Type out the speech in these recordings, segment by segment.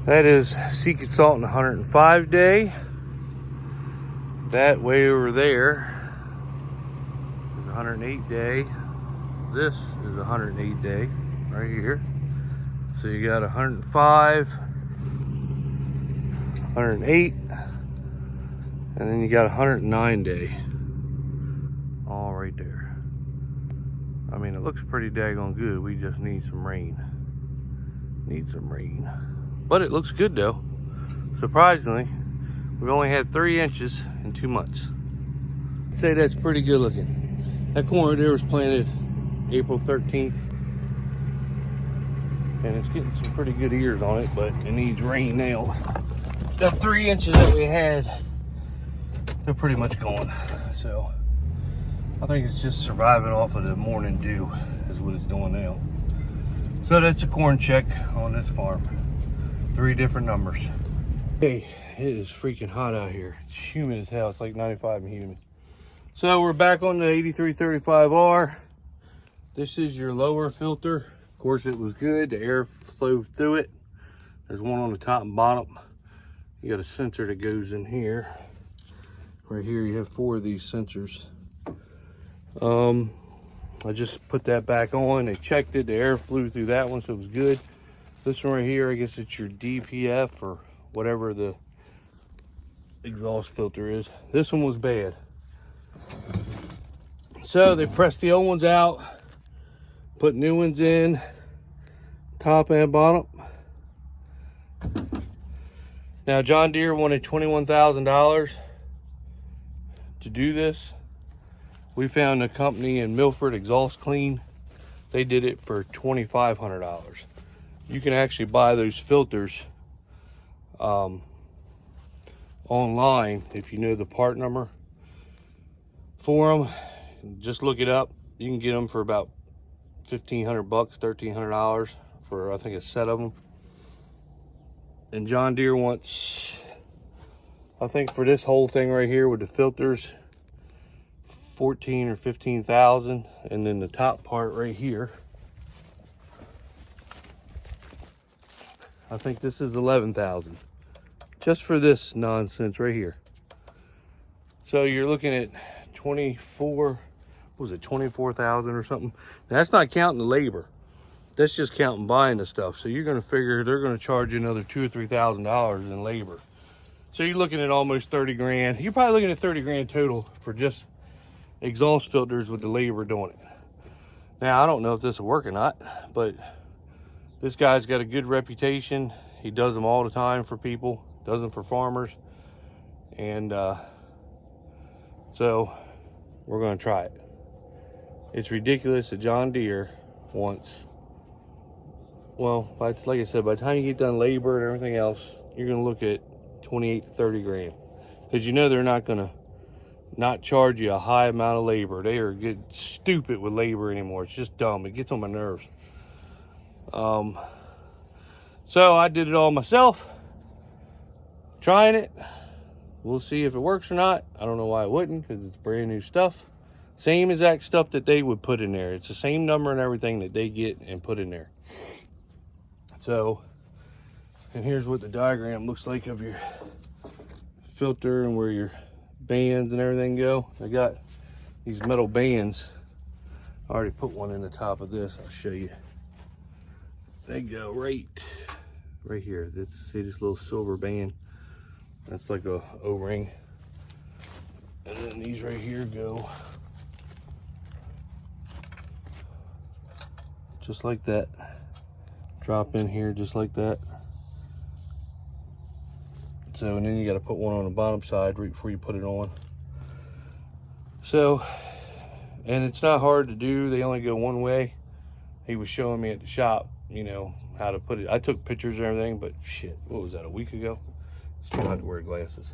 That is Sea Consultant 105 day. That way over there is 108 day. This is 108 day right here. So you got 105, 108, and then you got 109 day. All right there. I mean, it looks pretty daggone good. We just need some rain. But it looks good though. Surprisingly, we've only had 3 inches in 2 months. I'd say that's pretty good looking. That corn right there was planted April 13th. And it's getting some pretty good ears on it, but it needs rain now. That 3 inches that we had, they're pretty much gone. So I think it's just surviving off of the morning dew is what it's doing now. So that's a corn check on this farm. 3 different numbers. Hey, it is freaking hot out here. It's humid as hell. It's like 95 and humid. So we're back on the 8335R. This is your lower filter. Of course, it was good. The air flowed through it. There's one on the top and bottom. You got a sensor that goes in here. Right here, you have 4 of these sensors. I just put that back on. They checked it. The air flew through that one, so it was good. This one right here, I guess it's your DPF or whatever the exhaust filter is. This one was bad. So they pressed the old ones out, put new ones in, top and bottom. Now John Deere wanted $21,000 to do this. We found a company in Milford, Exhaust Clean. They did it for $2,500. You can actually buy those filters online if you know the part number for them. Just look it up. You can get them for about $1,500, $1,300 for I think a set of them. And John Deere wants, I think for this whole thing right here with the filters, 14 or 15,000, and then the top part right here, I think this is 11,000, just for this nonsense right here. So you're looking at 24, what was it, 24,000 or something. Now, that's not counting the labor. That's just counting buying the stuff. So you're going to figure they're going to charge you another $2,000 or $3,000 in labor. So you're looking at almost 30 grand. You're probably looking at 30 grand total for just exhaust filters with the labor doing it. Now, I don't know if this will work or not, but this guy's got a good reputation. He does them all the time for people, does them for farmers. And so we're going to try it. It's ridiculous that John Deere wants, well, like I said, by the time you get done labor and everything else, you're going to look at 28 to 30 grand. Because you know they're not going to not charge you a high amount of labor. They are getting stupid with labor anymore. It's just dumb. It gets on my nerves. So I did it all myself, trying it. We'll see if it works or not. I don't know why it wouldn't, because it's brand new stuff. Same exact stuff that they would put in there. It's the same number and everything that they get and put in there. So, and here's what the diagram looks like of your filter and where your bands and everything go. I got these metal bands. I already put one in the top of this. I'll show you. They go right here. See this little silver band? That's like a O-ring. And then these right here go just like that. Drop in here just like that. So, and then you got to put one on the bottom side right before you put it on. So, and it's not hard to do. They only go one way. He was showing me at the shop, you know, how to put it. I took pictures and everything, but shit, what was that, a week ago? Still had to wear glasses.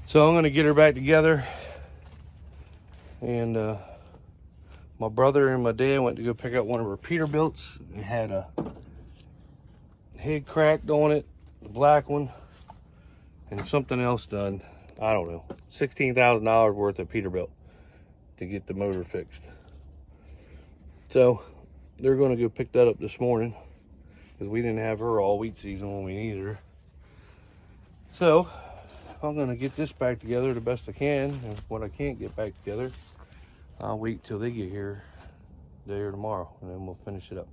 So I'm gonna get her back together. And my brother and my dad went to go pick up one of her Peterbilts. It had a head cracked on it, the black one, and something else done. I don't know, $16,000 worth of Peterbilt to get the motor fixed. So they're going to go pick that up this morning because we didn't have her all wheat season when we needed her. So I'm gonna get this back together the best I can, and what I can't get back together, I'll wait till they get here today or tomorrow, and then we'll finish it up.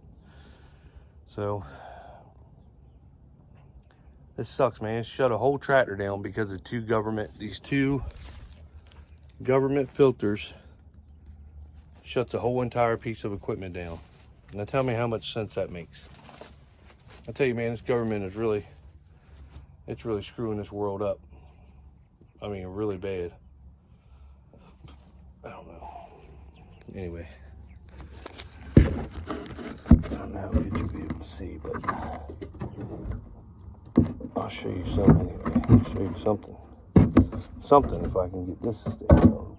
So this sucks, man. Shut a whole tractor down because of these two government filters shuts a whole entire piece of equipment down. Now tell me how much sense that makes. I tell you, man, this government is really screwing this world up. I mean, really bad. I don't know. Anyway, I don't know how good you'll be able to see, but I'll show you something anyway. I'll show you something. Something if I can get this to stay open.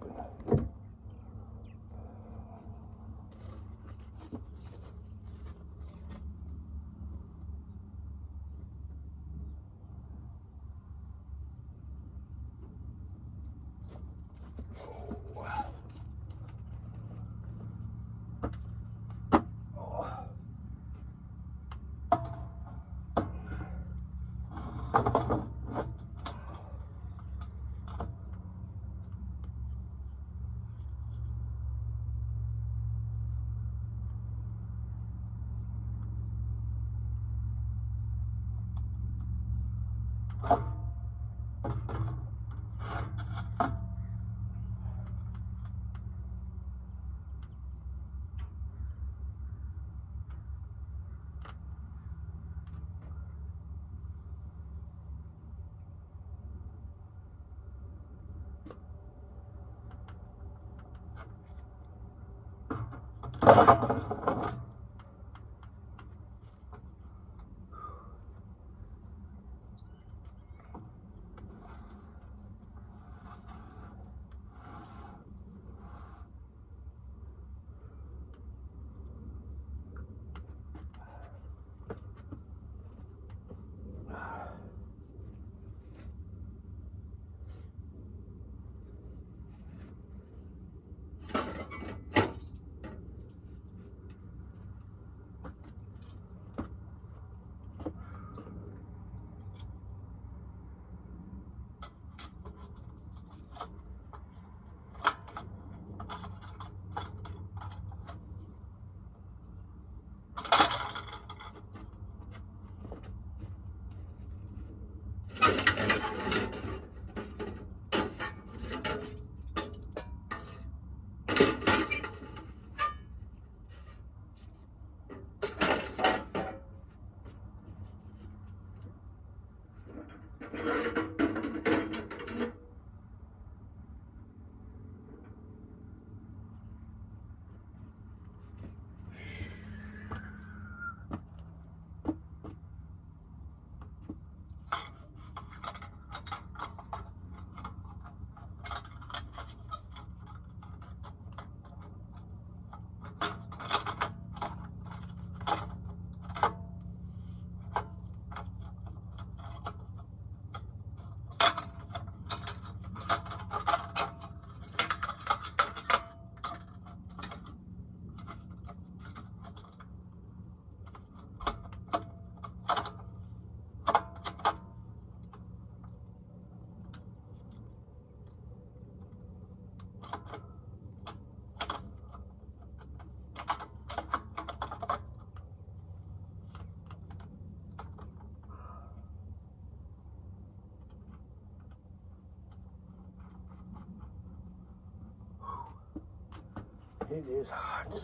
It is hot.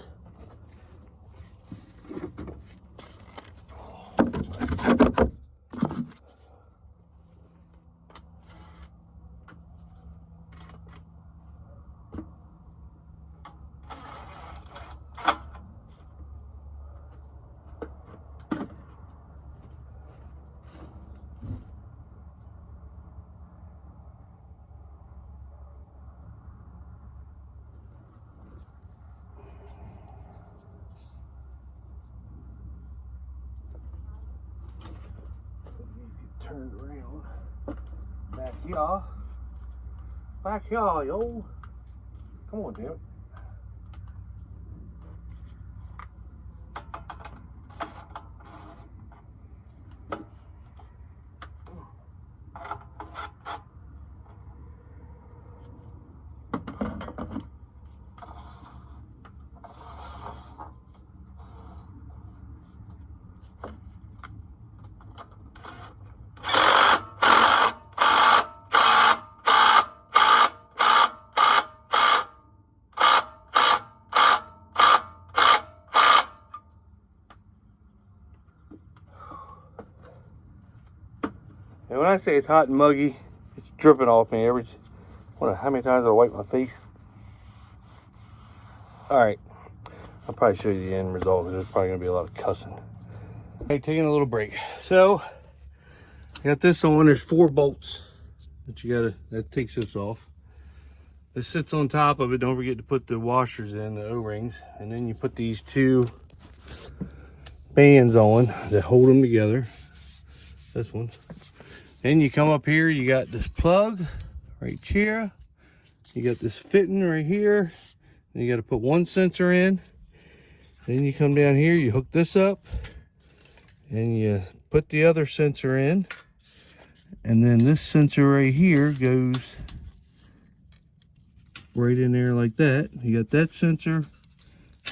Turned around. Back y'all. Back y'all, yo. Come on, damn it. And when I say it's hot and muggy, it's dripping off me every, how many times do I wipe my face? All right, I'll probably show you the end result. There's probably gonna be a lot of cussing. Hey, taking a little break. So, I got this on. There's 4 bolts that takes this off. This sits on top of it. Don't forget to put the washers in, the O-rings. And then you put these 2 bands on that hold them together. This one. Then you come up here, you got this plug right here. You got this fitting right here. Then you got to put 1 sensor in. Then you come down here, you hook this up. And you put the other sensor in. And then this sensor right here goes right in there like that. You got that sensor,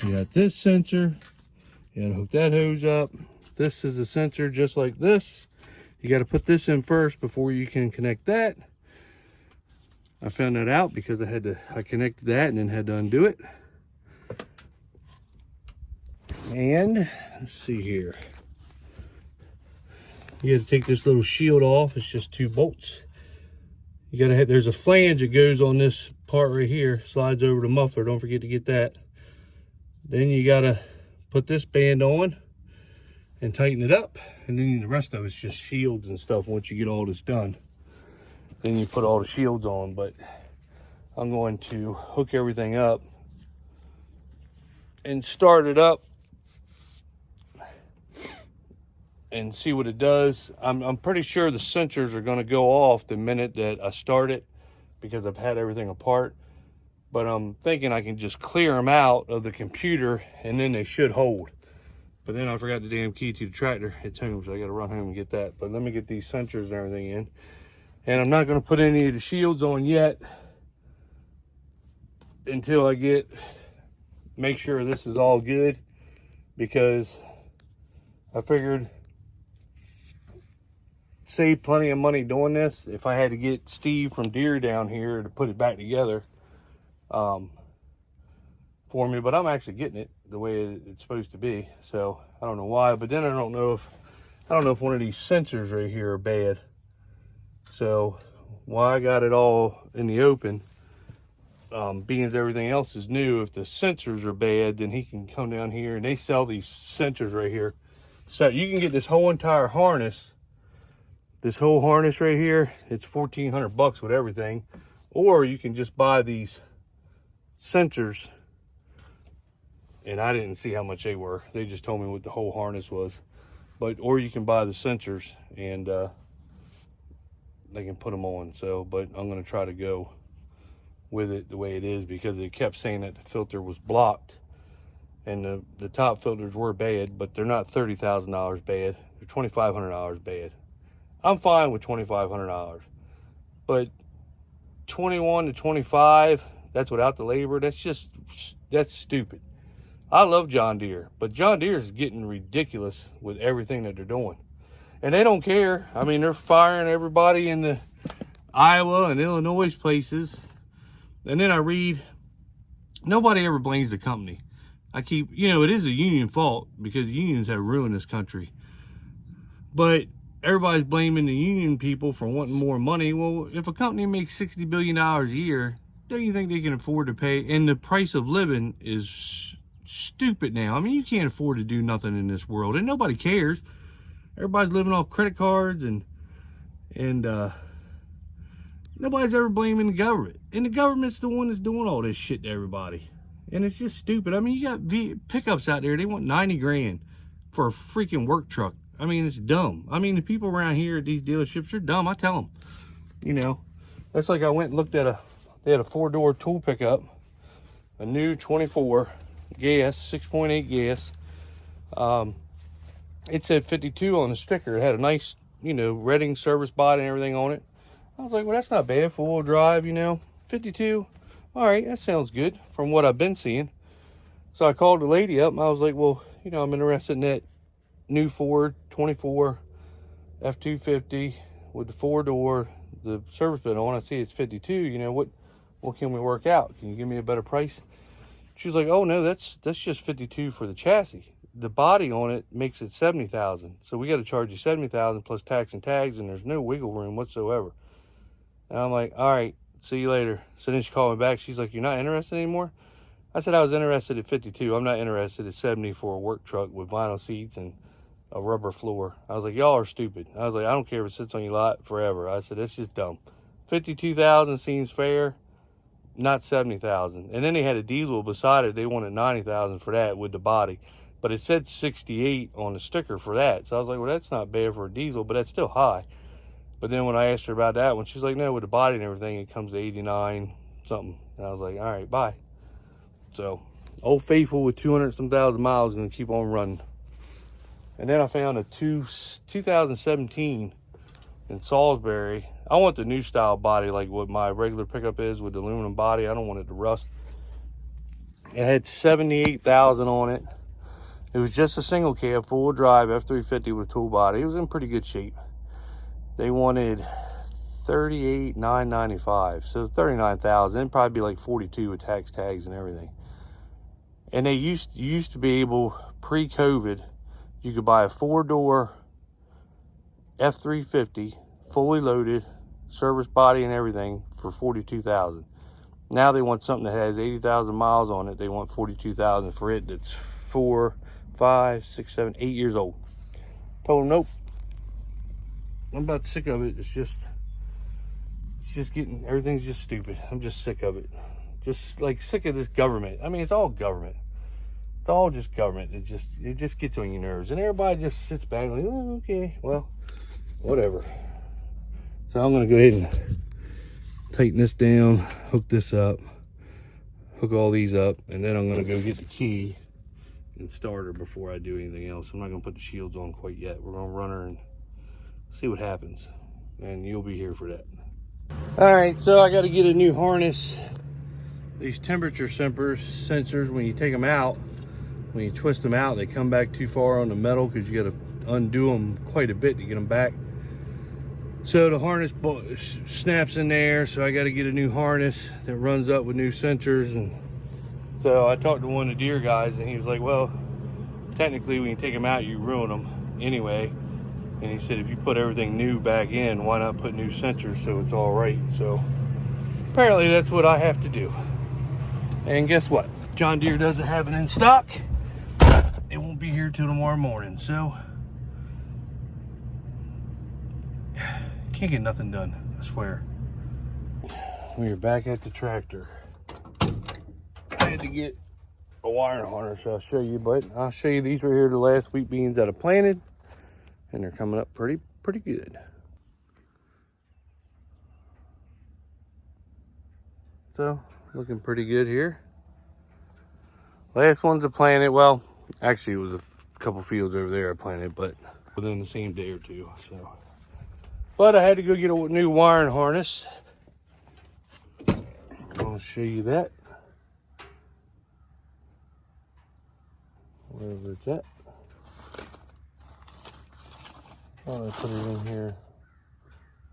you got this sensor, you gotta hook that hose up. This is a sensor just like this. You gotta put this in first before you can connect that. I found that out because I connected that and then had to undo it. And let's see here. You gotta take this little shield off. It's just 2 bolts. You gotta have, there's a flange that goes on this part right here, slides over the muffler. Don't forget to get that. Then you gotta put this band on and tighten it up. And then the rest of it's just shields and stuff once you get all this done. Then you put all the shields on, but I'm going to hook everything up and start it up and see what it does. I'm pretty sure the sensors are gonna go off the minute that I start it because I've had everything apart. But I'm thinking I can just clear them out of the computer and then they should hold. But then I forgot the damn key to the tractor. It's home, so I gotta run home and get that. But let me get these sensors and everything in. And I'm not gonna put any of the shields on yet until I make sure this is all good, because I figured save plenty of money doing this if I had to get Steve from Deere down here to put it back together for me. But I'm actually getting it the way it's supposed to be, so I don't know why. But then I don't know if one of these sensors right here are bad. So why I got it all in the open, being as everything else is new, if the sensors are bad, then he can come down here, and they sell these sensors right here. So you can get this whole entire harness. This whole harness right here, it's $1,400 with everything. Or you can just buy these sensors. And I didn't see how much they were. They just told me what the whole harness was. Or you can buy the sensors and they can put them on. But I'm gonna try to go with it the way it is, because it kept saying that the filter was blocked. And the top filters were bad, but they're not $30,000 bad. They're $2,500 bad. I'm fine with $2,500, but 21 to 25, that's without the labor. That's stupid. I love John Deere, but John Deere is getting ridiculous with everything that they're doing. And they don't care. I mean, they're firing everybody in the Iowa and Illinois places. And then I read, nobody ever blames the company. it is a union fault, because unions have ruined this country. But everybody's blaming the union people for wanting more money. Well, if a company makes $60 billion a year, don't you think they can afford to pay? And the price of living is stupid now. I mean, you can't afford to do nothing in this world, and nobody cares. Everybody's living off credit cards, and nobody's ever blaming the government. And the government's the one that's doing all this shit to everybody. And it's just stupid. I mean, you got pickups out there, they want 90 grand for a freaking work truck. I mean, it's dumb. I mean, the people around here at these dealerships are dumb. I tell them, that's like I went and looked at they had a 4-door tool pickup, a new 24 gas, 6.8 gas. It said 52 on the sticker. It had a nice, Redding service body and everything on it. I was like, well, that's not bad, 4-wheel drive, 52. All right, that sounds good from what I've been seeing. So I called the lady up and I was like, well, I'm interested in that new Ford 24 F-250 with the 4-door, the service bed on. I see it's 52. What can we work out? Can you give me a better price? She was like, oh no, that's just 52 for the chassis. the body on it makes it 70,000. So we got to charge you 70,000 plus tax and tags, and there's no wiggle room whatsoever. And I'm like, all right, see you later. So then she called me back. She's like, you're not interested anymore? I said I was interested at 52. I'm not interested at 70 for a work truck with vinyl seats and a rubber floor. I was like, y'all are stupid. I was like, I don't care if it sits on your lot forever. I said, it's just dumb. 52,000 seems fair, not 70,000. And then they had a diesel beside it. They wanted 90,000 for that with the body, but it said 68 on the sticker for that. So I was like, well, that's not bad for a diesel, but that's still high. But then when I asked her about that one, she's like, no, with the body and everything, it comes to 89 something. And I was like, all right, bye. So Old Faithful with 200 some thousand miles is gonna keep on running. And then I found a 2017 in Salisbury. I want the new style body, like what my regular pickup is with the aluminum body. I don't want it to rust. It had 78,000 on it. It was just a single cab, full drive F350 with a tool body. It was in pretty good shape. They wanted 38,995, so 39,000. It'd probably be like 42 with tax, tags, and everything. And they used to be able, pre-COVID, you could buy a 4-door F350, fully loaded, service body and everything, for 42,000. Now they want something that has 80,000 miles on it. They want 42,000 for it. That's 4, 5, 6, 7, 8 years old. Told them nope. I'm about sick of it. It's just getting, everything's just stupid. I'm just sick of it. Just like sick of this government. I mean, it's all government. It's all just government. It just gets on your nerves. And everybody just sits back like, oh, okay, well, whatever. So I'm gonna go ahead and tighten this down, hook this up, hook all these up, and then I'm gonna go get the key and start her before I do anything else. I'm not gonna put the shields on quite yet. We're gonna run her and see what happens. And you'll be here for that. All right, so I got to get a new harness. These temperature sensors, when you take them out, when you twist them out, they come back too far on the metal because you got to undo them quite a bit to get them back. So the harness snaps in there, so I got to get a new harness that runs up with new sensors. And so I talked to one of the Deere guys, and he was like, well, technically when you take them out, you ruin them anyway. And he said, if you put everything new back in, why not put new sensors so it's all right? So apparently that's what I have to do. And guess what? John Deere doesn't have it in stock. It won't be here till tomorrow morning. So can't get nothing done, I swear. We are back at the tractor. I had to get a wiring harness, I'll show you, but I'll show you these right here, the last wheat beans that I planted. And they're coming up pretty good. So, looking pretty good here. Last one's I planted, well, actually it was a couple fields over there I planted, but within the same day or two, so. But I had to go get a new wiring harness. I'll show you that. Wherever it's at. Oh, I put it in here.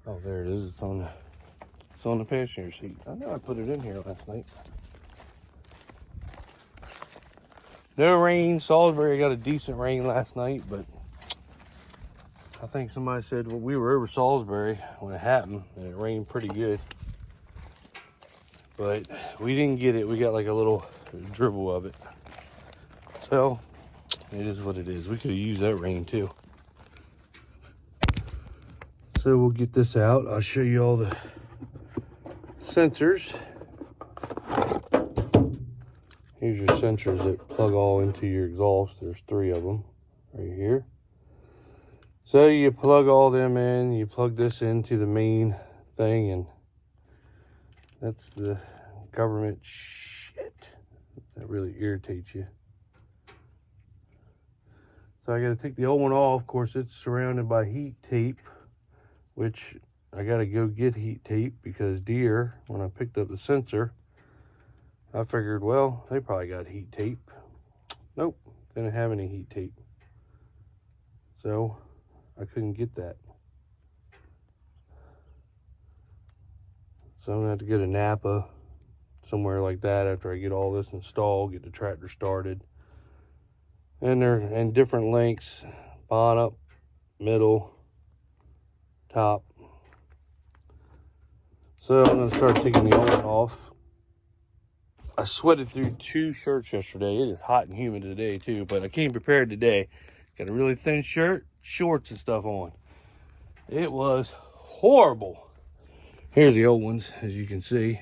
Oh, there it is. It's on the passenger seat. I know I put it in here last night. No rain. Salisbury got a decent rain last night, but I think somebody said, well, we were over Salisbury when it happened, and it rained pretty good. But we didn't get it. We got like a little dribble of it. So, it is what it is. We could have used that rain too. So we'll get this out. I'll show you all the sensors. Here's your sensors that plug all into your exhaust. There's 3 of them right here. So you plug all them in. You plug this into the main thing, and that's the government shit that really irritates you. So I got to take the old one off. Of course, it's surrounded by heat tape, which I got to go get heat tape because Deere, when I picked up the sensor, I figured, well, they probably got heat tape. Nope, they didn't have any heat tape. So I couldn't get that. So I'm gonna have to go to Napa, somewhere like that, after I get all this installed, get the tractor started. And they're in different lengths, bottom, middle, top. So I'm gonna start taking the old one off. I sweated through 2 shirts yesterday. It is hot and humid today too, but I came prepared today. Got a really thin shirt, shorts and stuff on. It was horrible. Here's the old ones, as you can see.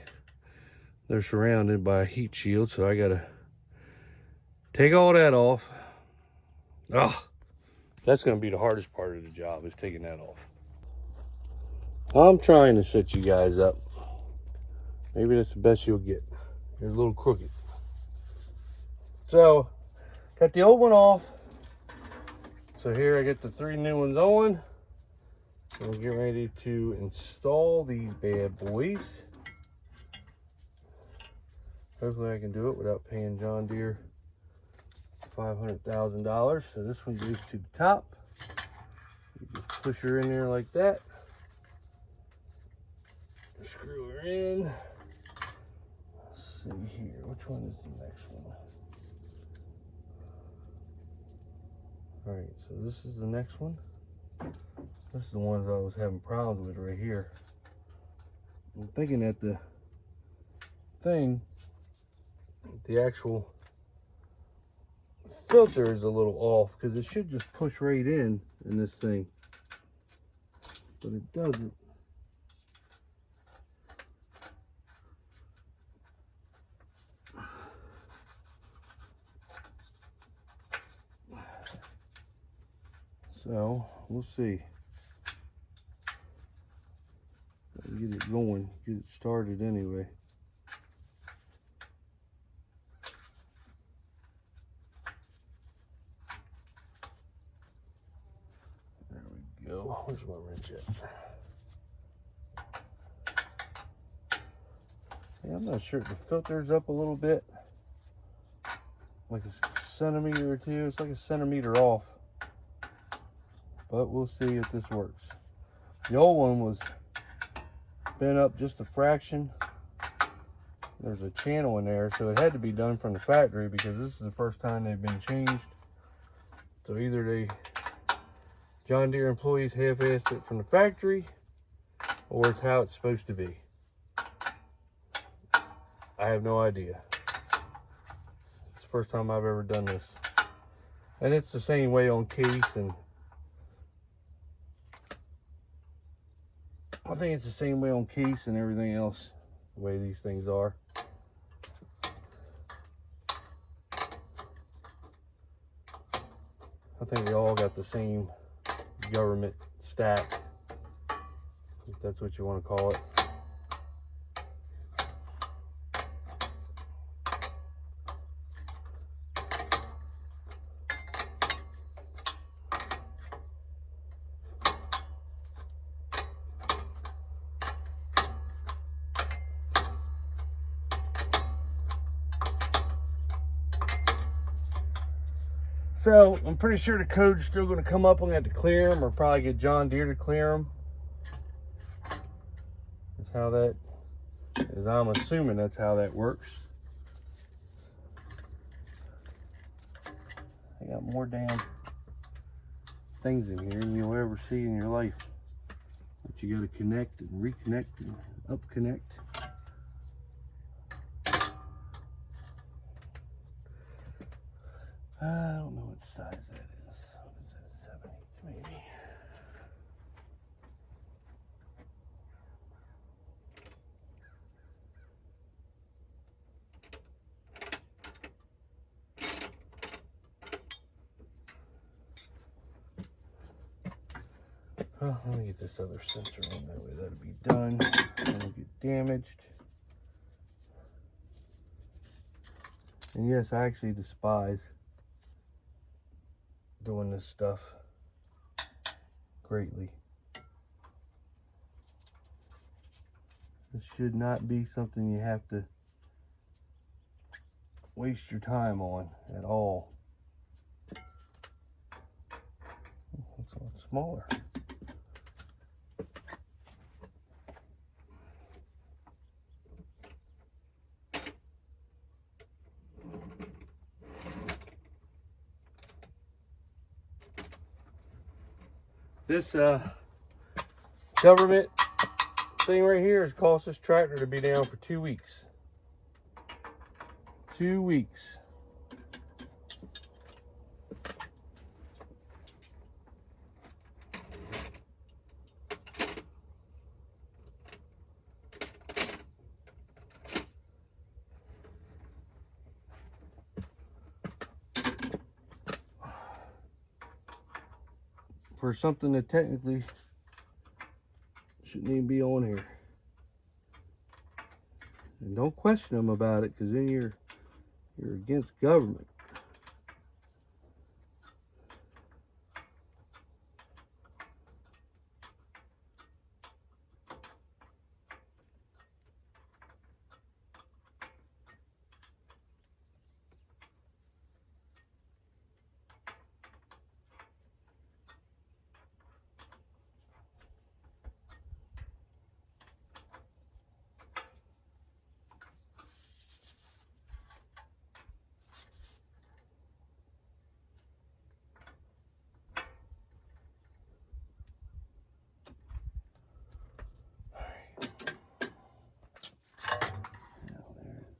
They're surrounded by a heat shield, so I gotta take all that off. Oh, that's gonna be the hardest part of the job, is taking that off. I'm trying to set you guys up. Maybe that's the best you'll get. Here's a little crooked. So, got the old one off. So here I get the 3 new ones on. We'll get ready to install these bad boys. Hopefully I can do it without paying John Deere $500,000. So this one goes to the top. You just push her in there like that. Screw her in. Let's see here. Which one is the next one? Alright, so this is the next one. This is the ones I was having problems with right here. I'm thinking that the thing, the actual filter is a little off, because it should just push right in this thing. But it doesn't. So, we'll see. Get it going, get it started anyway. There we go. Where's my wrench at? Yeah, I'm not sure. The filter's up a little bit. Like a centimeter or two. It's like a centimeter off. But we'll see if this works. The old one was bent up just a fraction. There's a channel in there, so it had to be done from the factory, because this is the first time they've been changed. So either John Deere employees half-assed it from the factory, or it's how it's supposed to be. I have no idea. It's the first time I've ever done this. And it's the same way on case, and I think it's the same way on case and everything else, the way these things are. I think they all got the same government stack, if that's what you want to call it. So I'm pretty sure the code's still going to come up. I'm going to have to clear them, or probably get John Deere to clear them. That's how that is. I'm assuming that's how that works. I got more damn things in here than you'll ever see in your life. But you got to connect and reconnect and up connect. I don't know what size that is. What is that, 7/8 maybe? Oh, let me get this other sensor on, that way that'll be done. It won't get damaged. And yes, I actually despise doing this stuff greatly. This should not be something you have to waste your time on at all. It's a lot smaller. This government thing right here has cost this tractor to be down for 2 weeks. 2 weeks. For something that technically shouldn't even be on here. And don't question them about it, because then you're against government.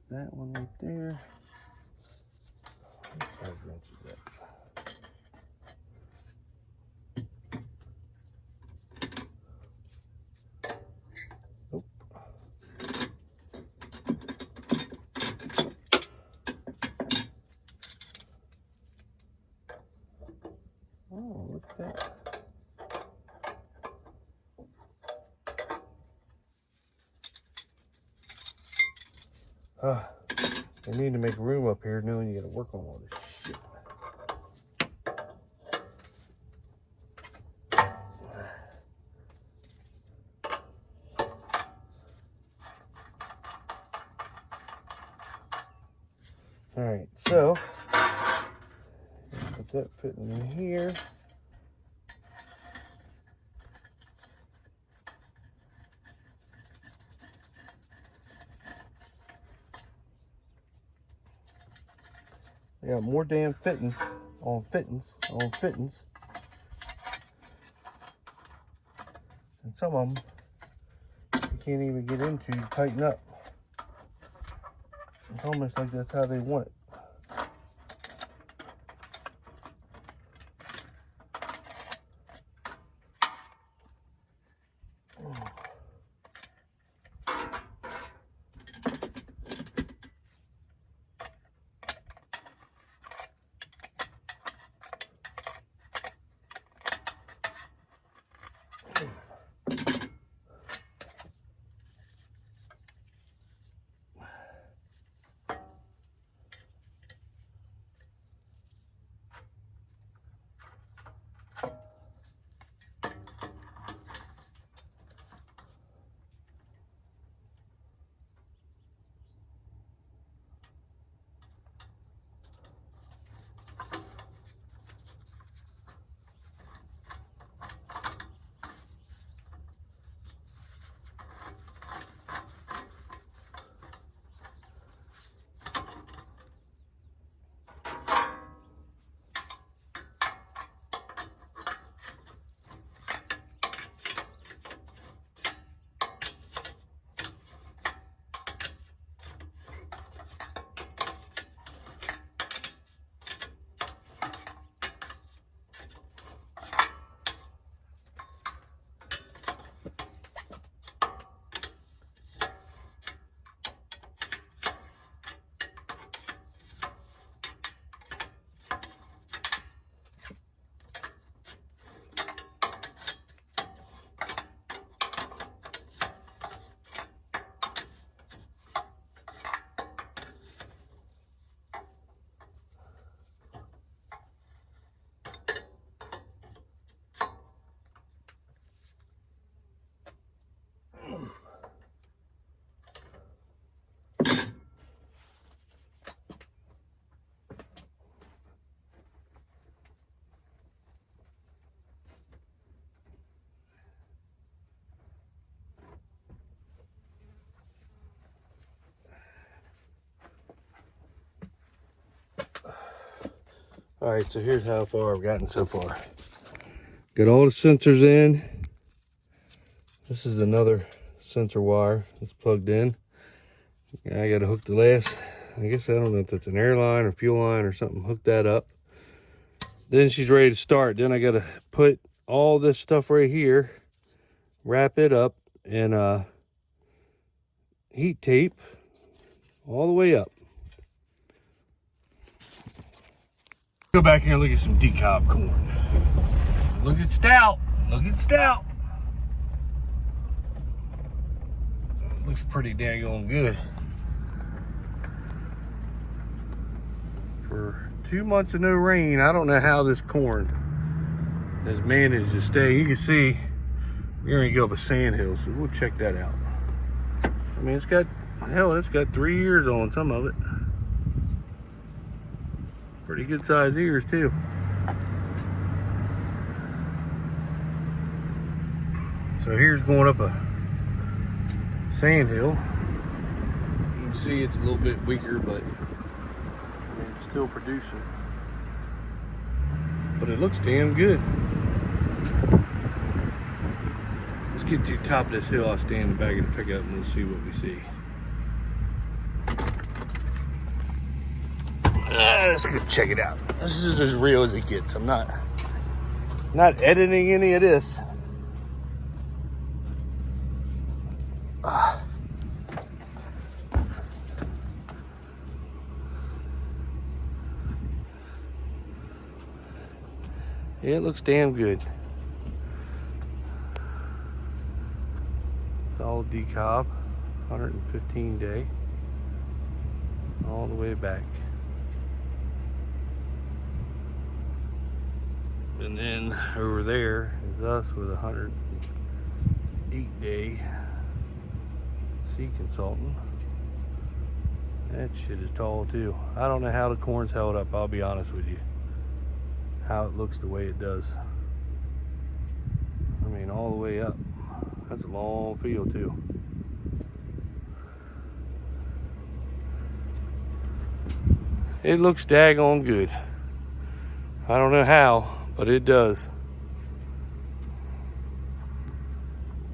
That one right there. Five wrenches up. Nope. Oh, look at that. They need to make room up here knowing you gotta work on all this shit. Alright, so put that fitting in here. They got more damn fittings on fittings on fittings. And some of them you can't even get into to tighten up. It's almost like that's how they want it. All right, so here's how far I've gotten so far. Got all the sensors in. This is another sensor wire that's plugged in. I got to hook the last, I guess I don't know if that's an airline or fuel line or something, hook that up. Then she's ready to start. Then I got to put all this stuff right here, wrap it up, and heat tape all the way up. Go back here and look at some decob corn. Look at stout. Look at stout. Looks pretty daggone good. For 2 months of no rain, I don't know how this corn has managed to stay. You can see we're gonna go up a sand hill, so we'll check that out. I mean, it's got 3 years on some of it. Pretty good sized ears too. So here's going up a sand hill. You can see it's a little bit weaker, but I mean, it's still producing. But it looks damn good. Let's get to the top of this hill. I'll stand in the back of the pickup and we'll see what we see. Let's go check it out. This is as real as it gets. I'm not editing any of this. Yeah, it looks damn good. It's all decob, 115 day, all the way back. And then over there is us with 108 day seed consultant. That shit is tall too. I don't know how the corn's held up, I'll be honest with you. How it looks the way it does. I mean, all the way up. That's a long field too. It looks daggone good. I don't know how, but it does.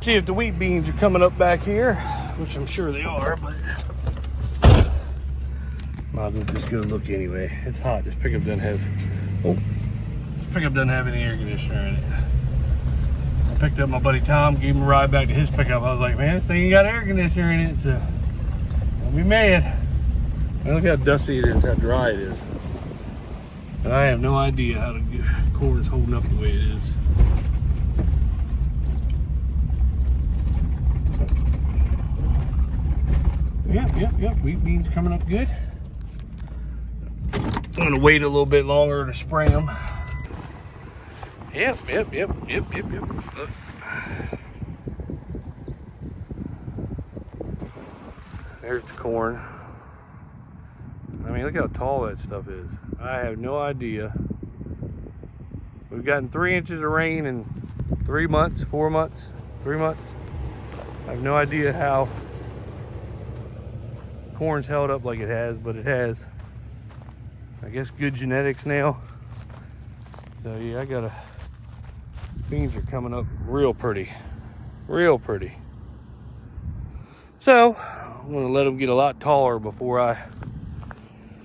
See if the wheat beans are coming up back here, which I'm sure they are, but might as well just go look anyway. It's hot. This pickup doesn't have any air conditioner in it. I picked up my buddy Tom, gave him a ride back to his pickup. I was like, man, this thing ain't got air conditioner in it, so don't be mad. And look how dusty it is, how dry it is. And I have no idea how the corn is holding up the way it is. Yep. Wheat beans coming up good. I'm gonna wait a little bit longer to spray them. Yep. Look. There's the corn. I mean, look how tall that stuff is. I have no idea. We've gotten 3 inches of rain in 3 months, 4 months, 3 months. I have no idea how corn's held up like it has, but it has. I guess good genetics now. So yeah, beans are coming up real pretty. Real pretty. So, I'm gonna let them get a lot taller before I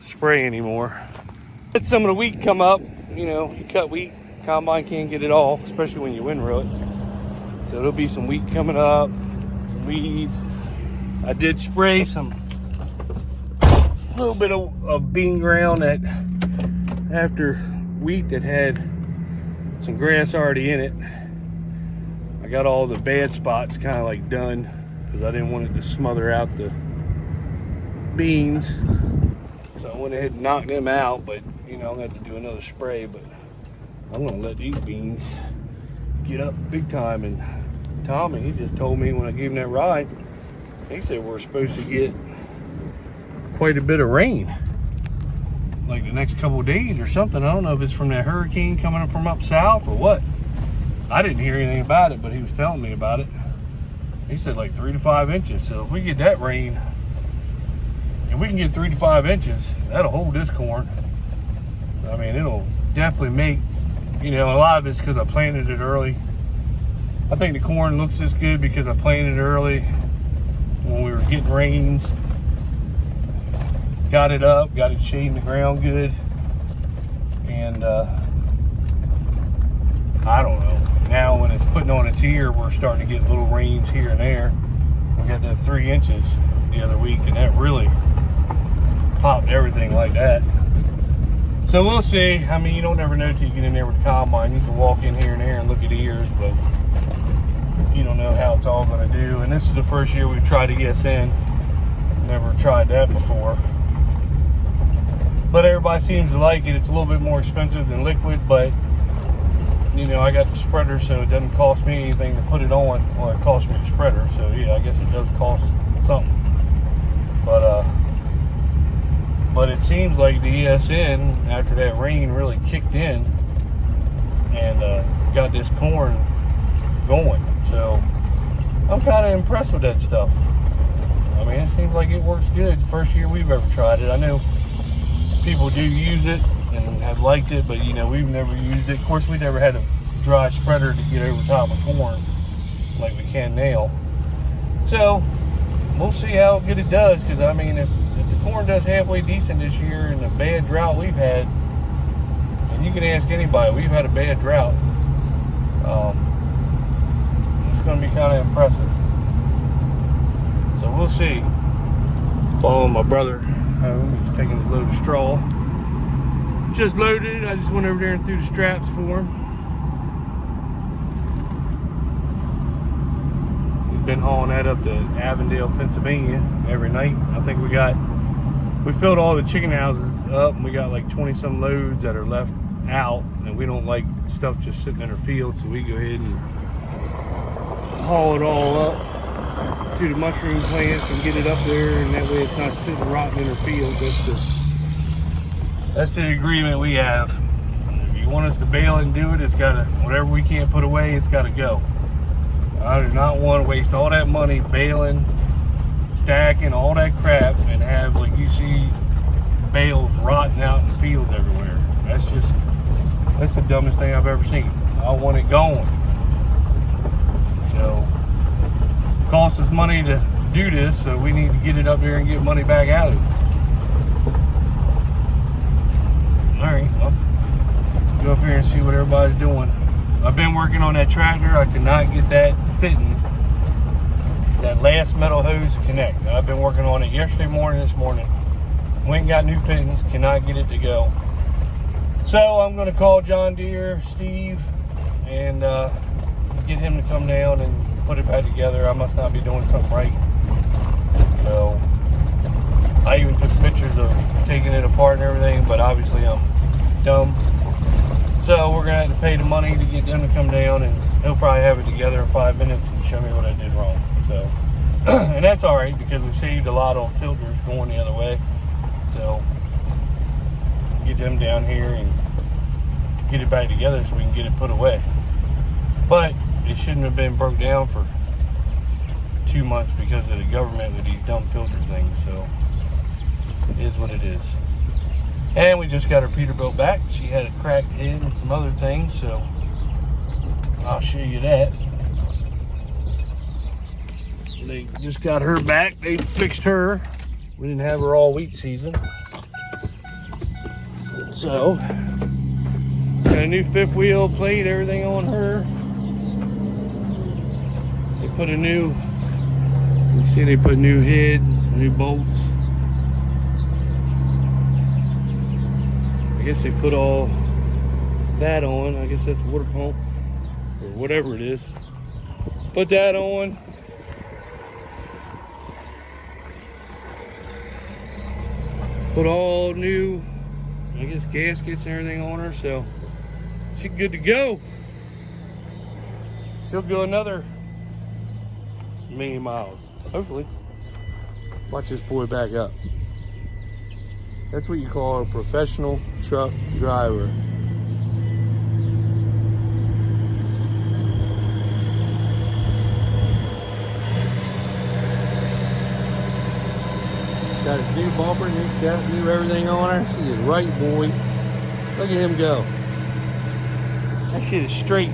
spray anymore. Let some of the wheat come up. You know, you cut wheat, combine can't get it all, especially when you windrow it. So there'll be some wheat coming up, some weeds. I did spray a little bit of bean ground that after wheat that had some grass already in it. I got all the bad spots kind of like done because I didn't want it to smother out the beans. So I went ahead and knocked them out, but you know, I'm gonna have to do another spray, but I'm gonna let these beans get up big time. And Tommy, he just told me when I gave him that ride, he said we're supposed to get quite a bit of rain like the next couple of days or something. I don't know if it's from that hurricane coming up from up south or what. I didn't hear anything about it, but he was telling me about it. He said like 3 to 5 inches. So if we get that rain, if we can get 3 to 5 inches, that'll hold this corn. I mean, it'll definitely make you know, a lot of it's because I planted it early. I think the corn looks this good because I planted it early when we were getting rains. Got it up, got it shading the ground good. And I don't know. Now when it's putting on its ear, we're starting to get little rains here and there. We got that 3 inches the other week, and that really popped everything like that. So we'll see. I mean, you don't ever know till you get in there with the combine. You can walk in here and there and look at ears, but you don't know how it's all going to do. And this is the first year we've tried ESN. Never tried that before. But everybody seems to like it. It's a little bit more expensive than liquid, but you know, I got the spreader, so it doesn't cost me anything to put it on. Well, it costs me the spreader, so yeah, I guess it does cost something. But it seems like the ESN, after that rain really kicked in and got this corn going. So I'm kind of impressed with that stuff. I mean, it seems like it works good. First year we've ever tried it. I know people do use it and have liked it, but you know, we've never used it. Of course, we never had a dry spreader to get over top of corn like we can now. So we'll see how good it does, because I mean, if the corn does halfway decent this year in the bad drought we've had, and you can ask anybody, we've had a bad drought, it's going to be kind of impressive. So we'll see. Following my brother home, he's taking his load of straw. Just loaded it. I just went over there and threw the straps for him. He's been hauling that up to Avondale, Pennsylvania every night. I think we filled all the chicken houses up, and we got like 20 some loads that are left out, and we don't like stuff just sitting in our field, so we go ahead and haul it all up to the mushroom plants and get it up there, and that way it's not sitting rotting in our field. That's the agreement we have. If you want us to bail and do it, it's gotta, whatever we can't put away, it's gotta go. I do not want to waste all that money baling, stacking, all that crap, and have, like you see, bales rotting out in the fields everywhere. That's the dumbest thing I've ever seen. I want it going. So, it costs us money to do this, so we need to get it up there and get money back out of it. Alright, well, go up here and see what everybody's doing. I've been working on that tractor. I cannot get that fitting, that last metal hose to connect. I've been working on it yesterday morning, this morning. Went and got new fittings, cannot get it to go. So I'm going to call John Deere, Steve, and get him to come down and put it back together. I must not be doing something right. So I even took pictures of taking it apart and everything, but obviously I'm dumb. So we're going to have to pay the money to get them to come down, and he'll probably have it together in 5 minutes and show me what I did wrong. So, and that's all right, because we saved a lot on filters going the other way. So get them down here and get it back together so we can get it put away. But it shouldn't have been broke down for 2 months because of the government with these dumb filter things. So it is what it is. And we just got her Peterbilt back. She had a cracked head and some other things, so I'll show you that. They just got her back. They fixed her. We didn't have her all wheat season. So, got a new fifth wheel plate, everything on her. They put a new, you see they put new head, new bolts. I guess they put all that on. I guess that's water pump or whatever it is. Put that on. Put all new, I guess, gaskets and everything on her, so she's good to go. She'll go another 1,000,000 miles, hopefully. Watch this boy back up. That's what you call a professional truck driver. Got his new bumper, new step, new everything on her. She is right, boy. Look at him go. That shit is straight.